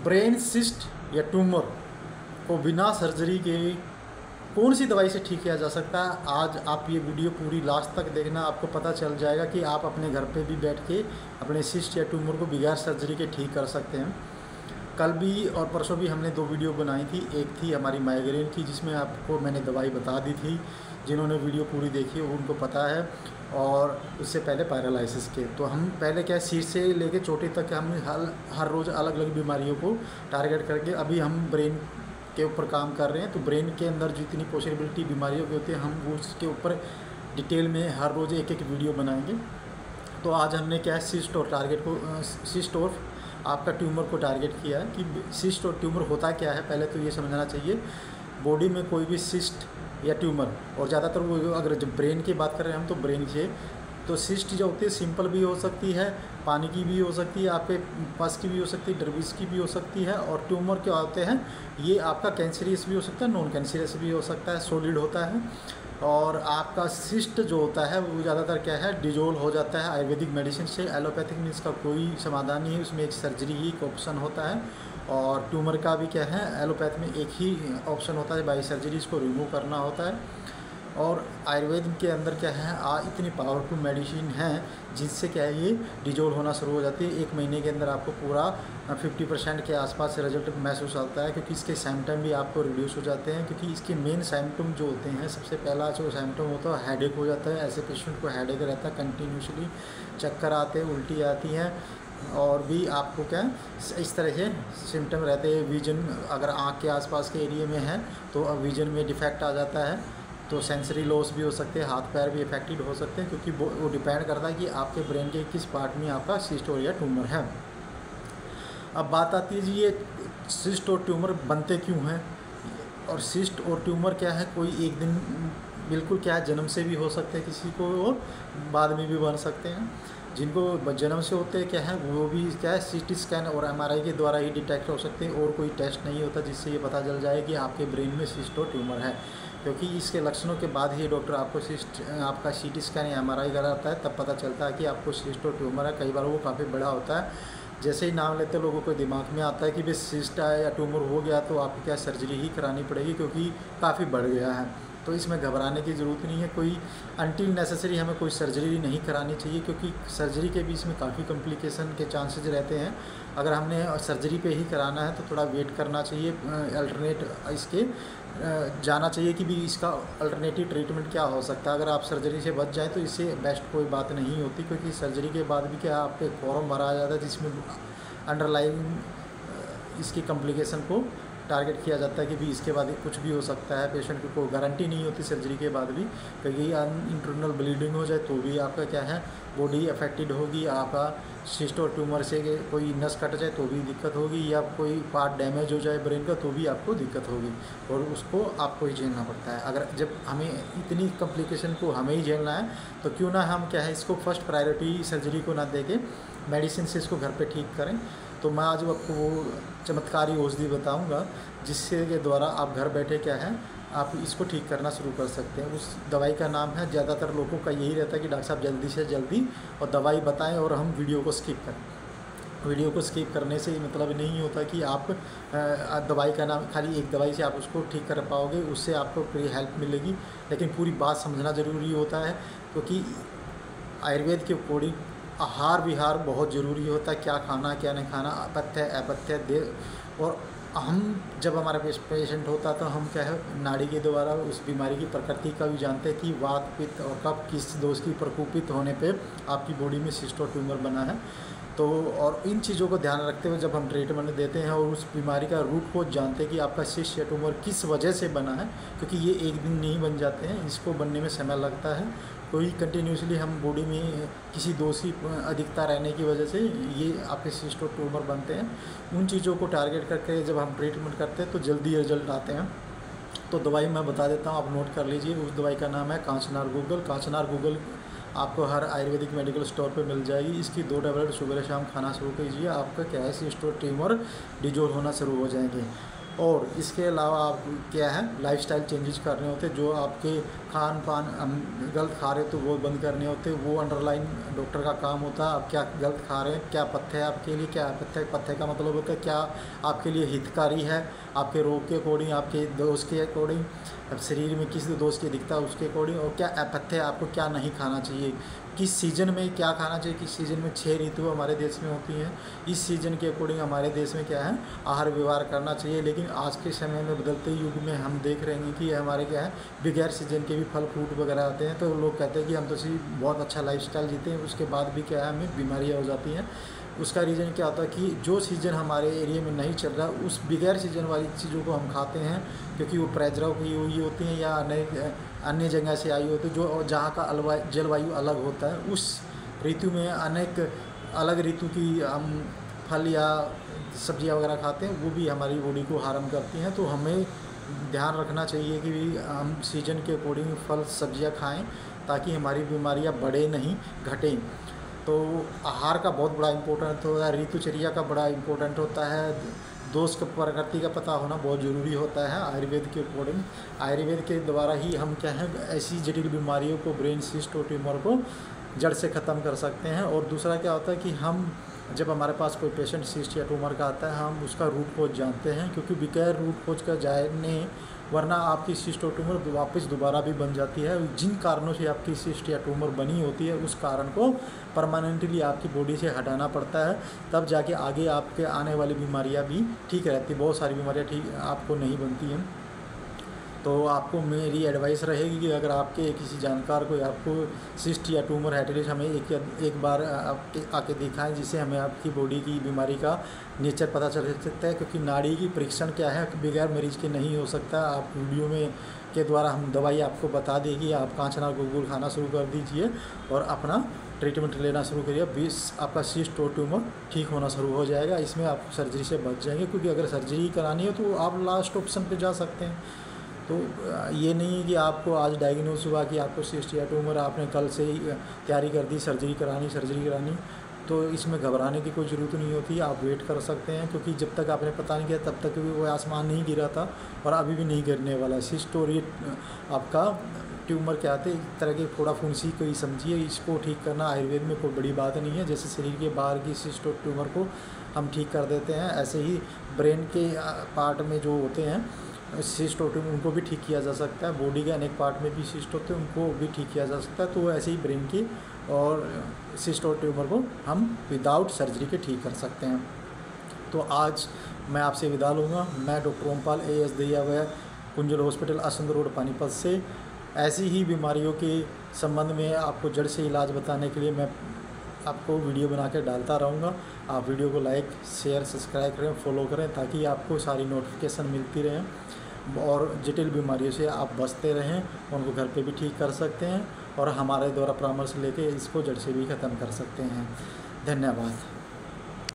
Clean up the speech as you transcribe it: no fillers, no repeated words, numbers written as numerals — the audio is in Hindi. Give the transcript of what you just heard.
ब्रेन सिस्ट या ट्यूमर को बिना सर्जरी के कौन सी दवाई से ठीक किया जा सकता है। आज आप ये वीडियो पूरी लास्ट तक देखना, आपको पता चल जाएगा कि आप अपने घर पे भी बैठ के अपने सिस्ट या ट्यूमर को बगैर सर्जरी के ठीक कर सकते हैं। कल भी और परसों भी हमने 2 वीडियो बनाई थी। एक थी हमारी माइग्रेन की, जिसमें आपको मैंने दवाई बता दी थी। जिन्होंने वीडियो पूरी देखी उनको पता है। और उससे पहले पैरालिसिस के, तो हम पहले क्या सिर से लेके चोटी तक हम हर रोज़ अलग अलग बीमारियों को टारगेट करके अभी हम ब्रेन के ऊपर काम कर रहे हैं। तो ब्रेन के अंदर जितनी पॉसिबिलिटी बीमारियों की होती है हम वो उसके ऊपर डिटेल में हर रोज़ एक एक वीडियो बनाएंगे। तो आज हमने क्या है सिस्ट और टारगेट को सिस्ट और आपका ट्यूमर को टारगेट किया है कि सिस्ट और ट्यूमर होता क्या है। पहले तो ये समझना चाहिए, बॉडी में कोई भी सिस्ट या ट्यूमर, और ज़्यादातर वो अगर जब ब्रेन की बात कर रहे हैं हम तो ब्रेन से, तो सिस्ट जो होती है सिंपल भी हो सकती है, पानी की भी हो सकती है, आपके पस की भी हो सकती है, डर्विस की भी हो सकती है। और ट्यूमर क्या होते हैं, ये आपका कैंसरियस भी हो सकता है, नॉन कैंसरियस भी हो सकता है, सॉलिड होता है। और आपका सिस्ट जो होता है वो ज़्यादातर क्या है डिजोल्व हो जाता है आयुर्वेदिक मेडिसिन से। एलोपैथिक में इसका कोई समाधान नहीं है, उसमें एक सर्जरी ही एक ऑप्शन होता है। और ट्यूमर का भी क्या है, एलोपैथ में एक ही ऑप्शन होता है, बाई सर्जरी इसको रिमूव करना होता है। और आयुर्वेद के अंदर क्या है इतनी पावरफुल मेडिसिन है जिससे क्या है ये डिजोल्व होना शुरू हो जाती है। 1 महीने के अंदर आपको पूरा 50% के आसपास से रिजल्ट महसूस होता है, क्योंकि इसके सिम्टम भी आपको रिड्यूस हो जाते हैं। क्योंकि इसके मेन सिम्टम जो होते हैं, सबसे पहला जो सिम्टम होता है हेडेक हो जाता है। ऐसे पेशेंट को हेडेक रहता है कंटिन्यूसली, चक्कर आते हैं, उल्टी आती हैं, और भी आपको क्या इस तरह से सिम्टम रहते हैं। विजन अगर आँख के आसपास के एरिया में है तो विजन में डिफेक्ट आ जाता है, तो सेंसरी लॉस भी हो सकते हैं, हाथ पैर भी इफेक्टेड हो सकते हैं, क्योंकि वो डिपेंड करता है कि आपके ब्रेन के किस पार्ट में आपका सिस्ट और या ट्यूमर है। अब बात आती है जी ये सिस्ट और ट्यूमर बनते क्यों हैं, और सिस्ट और ट्यूमर क्या है, कोई एक दिन बिल्कुल क्या है जन्म से भी हो सकते हैं किसी को, और बाद में भी बन सकते हैं। जिनको जन्म से होते हैं क्या है वो भी क्या है सीटी स्कैन और एमआरआई के द्वारा ही डिटेक्ट हो सकते हैं, और कोई टेस्ट नहीं होता जिससे ये पता चल जाए कि आपके ब्रेन में सिस्ट और ट्यूमर है। क्योंकि इसके लक्षणों के बाद ही डॉक्टर आपको आपका सीटी स्कैन या एमआरआई कराता है, तब पता चलता है कि आपको सिस्ट और ट्यूमर है। कई बार वो काफ़ी बड़ा होता है, जैसे ही नाम लेते लोगों को दिमाग में आता है कि भाई सिस्ट है या ट्यूमर हो गया तो आपको क्या सर्जरी ही करानी पड़ेगी, क्योंकि काफ़ी बढ़ गया है। तो इसमें घबराने की ज़रूरत नहीं है, कोई अनटिल नेसेसरी हमें कोई सर्जरी नहीं करानी चाहिए, क्योंकि सर्जरी के बीच में काफ़ी कॉम्प्लिकेशन के चांसेस रहते हैं। अगर हमने सर्जरी पे ही कराना है तो थोड़ा वेट करना चाहिए, अल्टरनेट इसके जाना चाहिए कि भी इसका अल्टरनेटिव ट्रीटमेंट क्या हो सकता है। अगर आप सर्जरी से बच जाए तो इससे बेस्ट कोई बात नहीं होती, क्योंकि सर्जरी के बाद भी क्या आप एक फॉर्म भरा जाता है जिसमें अंडरलाइंग इसकी कॉम्प्लिकेशन को टारगेट किया जाता है कि भी इसके बाद कुछ भी हो सकता है। पेशेंट को गारंटी नहीं होती सर्जरी के बाद भी, क्योंकि इंटरनल ब्लीडिंग हो जाए तो भी आपका क्या है बॉडी अफेक्टेड होगी, आपका सिस्ट और ट्यूमर से कोई नस कट जाए तो भी दिक्कत होगी, या कोई पार्ट डैमेज हो जाए ब्रेन का तो भी आपको दिक्कत होगी, और उसको आपको ही झेलना पड़ता है। अगर जब हमें इतनी कॉम्प्लिकेशन को हमें ही झेलना है तो क्यों ना हम क्या है इसको फर्स्ट प्रायोरिटी सर्जरी को ना देके मेडिसिन से इसको घर पे ठीक करें। तो मैं आज आपको वो चमत्कारी औषधि बताऊंगा जिससे के द्वारा आप घर बैठे क्या है आप इसको ठीक करना शुरू कर सकते हैं। उस दवाई का नाम है, ज़्यादातर लोगों का यही रहता है कि डॉक्टर साहब जल्दी से जल्दी और दवाई बताएं और हम वीडियो को स्किप करें। वीडियो को स्किप करने से मतलब नहीं होता कि आप दवाई का नाम, खाली एक दवाई से आप उसको ठीक कर पाओगे, उससे आपको पूरी हेल्प मिलेगी, लेकिन पूरी बात समझना ज़रूरी होता है। क्योंकि आयुर्वेद के अकॉर्डिंग आहार विहार बहुत ज़रूरी होता है, क्या खाना क्या नहीं खाना, अपथ्य अपथ्य दे। और हम जब हमारा पेशेंट होता तो हम क्या है नाड़ी के द्वारा उस बीमारी की प्रकृति का भी जानते हैं कि वात पित्त और कब किस दोष की प्रकोपित होने पे आपकी बॉडी में सिस्ट और ट्यूमर बना है। तो और इन चीज़ों को ध्यान रखते हुए जब हम ट्रीटमेंट देते हैं और उस बीमारी का रूट को जानते हैं कि आपका सिस्ट या ट्यूमर किस वजह से बना है, क्योंकि ये एक दिन नहीं बन जाते हैं, इसको बनने में समय लगता है। कोई कंटिन्यूसली हम बॉडी में किसी दोष की अधिकता रहने की वजह से ये आपके सिस्ट और ट्यूमर बनते हैं। उन चीज़ों को टारगेट करके जब हम ट्रीटमेंट करते हैं तो जल्दी रिजल्ट आते हैं। तो दवाई मैं बता देता हूँ, आप नोट कर लीजिए। उस दवाई का नाम है कांचनार गूगल। कांचनार गूगल आपको हर आयुर्वेदिक मेडिकल स्टोर पे मिल जाएगी। इसकी 2 टैबलेट सुबह शाम खाना शुरू कीजिए, आपका क्या है सिस्ट और ट्यूमर डिजोल्व होना शुरू हो जाएंगे। और इसके अलावा आप क्या है लाइफस्टाइल चेंजेस करने होते हैं, जो आपके खान पान गलत खा रहे हो तो वो बंद करने होते हैं, वो अंडरलाइन डॉक्टर का काम होता है। आप क्या गलत खा रहे हैं, क्या पथ्य है आपके लिए, क्या पथ्य का मतलब होता है क्या आपके लिए हितकारी है, आपके रोग के अकॉर्डिंग, आपके दोष के अकॉर्डिंग, अब शरीर में किस दोष की दिखता है उसके अकॉर्डिंग, और क्या अपथ्य है, आपको क्या नहीं खाना चाहिए, किस सीज़न में क्या खाना चाहिए। किस सीज़न में 6 ऋतु हमारे देश में होती हैं, इस सीज़न के अकॉर्डिंग हमारे देश में क्या है आहार व्यवहार करना चाहिए। लेकिन आज के समय में बदलते युग में हम देख रहे हैं कि हमारे क्या है बगैर सीज़न के भी फल फ्रूट वगैरह आते हैं, तो लोग कहते हैं कि हम तो बहुत अच्छा लाइफस्टाइल जीते हैं, उसके बाद भी क्या है हमें बीमारियाँ हो जाती हैं। उसका रीज़न क्या होता है कि जो सीज़न हमारे एरिया में नहीं चल रहा उस बगैर सीज़न वाली चीज़ों को हम खाते हैं, क्योंकि वो प्रेजरव की हुई होती हैं या अन्य जगह से आई होती है, जो जहाँ का जलवायु अलग होता है। उस ऋतु में अनेक अलग ऋतु की हम फल या सब्जियाँ वगैरह खाते हैं, वो भी हमारी बॉडी को हार्म करती हैं। तो हमें ध्यान रखना चाहिए कि हम सीजन के अकॉर्डिंग फल सब्जियाँ खाएं, ताकि हमारी बीमारियाँ बढ़े नहीं घटें। तो आहार का बहुत बड़ा इम्पोर्टेंट होता है, ऋतुचर्या का बड़ा इम्पोर्टेंट होता है, दोष का प्रकृति का पता होना बहुत ज़रूरी होता है। आयुर्वेद के अकॉर्डिंग, आयुर्वेद के द्वारा ही हम क्या है ऐसी जटिल बीमारियों को, ब्रेन सिस्ट और ट्यूमर को जड़ से ख़त्म कर सकते हैं। और दूसरा क्या होता है कि हम जब हमारे पास कोई पेशेंट सिस्ट या ट्यूमर का आता है, हम उसका रूट कॉज जानते हैं, क्योंकि बगैर रूट कॉज का जाने वरना आपकी सिस्ट और ट्यूमर वापस दोबारा भी बन जाती है। जिन कारणों से आपकी सिस्ट या ट्यूमर बनी होती है उस कारण को परमानेंटली आपकी बॉडी से हटाना पड़ता है, तब जाके आगे आपके आने वाली बीमारियां भी ठीक रहती। बहुत सारी बीमारियां ठीक आपको नहीं बनती हैं। तो आपको मेरी एडवाइस रहेगी कि अगर आपके किसी जानकार को आपको सिस्ट या ट्यूमर है, एटलीस्ट हमें एक बार आके दिखाएं, जिससे हमें आपकी बॉडी की बीमारी का नेचर पता चल सकता है। क्योंकि नाड़ी की परीक्षण क्या है बगैर मरीज के नहीं हो सकता। आप वीडियो में के द्वारा हम दवाई आपको बता देगी, आप कांचना गोगुल खाना शुरू कर दीजिए और अपना ट्रीटमेंट लेना शुरू करिए। 20 आपका सिस्ट और ट्यूमर ठीक होना शुरू हो जाएगा। इसमें आप सर्जरी से बच जाएंगे, क्योंकि अगर सर्जरी करानी है तो आप लास्ट ऑप्शन पे जा सकते हैं। तो ये नहीं है कि आपको आज डायग्नोज हुआ कि आपको सिस्ट या ट्यूमर, आपने कल से ही तैयारी कर दी सर्जरी करानी, तो इसमें घबराने की कोई ज़रूरत नहीं होती। आप वेट कर सकते हैं, क्योंकि जब तक आपने पता नहीं किया तब तक भी वो आसमान नहीं गिरा था और अभी भी नहीं गिरने वाला। सिस्ट और ये आपका ट्यूमर क्या आते एक तरह के फोड़ा फुंसी कोई समझिए, इसको ठीक करना आयुर्वेद में कोई बड़ी बात नहीं है। जैसे शरीर के बाहर की सिस्ट और ट्यूमर को हम ठीक कर देते हैं, ऐसे ही ब्रेन के पार्ट में जो होते हैं सिस्ट और ट्यूमर उनको भी ठीक किया जा सकता है। बॉडी के अनेक पार्ट में भी सिस्ट होते हैं, उनको भी ठीक किया जा सकता है। तो ऐसे ही ब्रेन की और सिस्ट और ट्यूमर को हम विदाउट सर्जरी के ठीक कर सकते हैं। तो आज मैं आपसे विदा लूँगा। मैं doctor Ompal AS Dahiya, Kunjal hospital, Assandh road, Panipat से। ऐसी ही बीमारियों के संबंध में आपको जड़ से इलाज बताने के लिए मैं आपको वीडियो बना के डालता रहूँगा। आप वीडियो को लाइक शेयर सब्सक्राइब करें, फॉलो करें, ताकि आपको सारी नोटिफिकेशन मिलती रहें और जटिल बीमारियों से आप बचते रहें। उनको घर पे भी ठीक कर सकते हैं और हमारे द्वारा परामर्श लेके इसको जड़ से भी ख़त्म कर सकते हैं। धन्यवाद।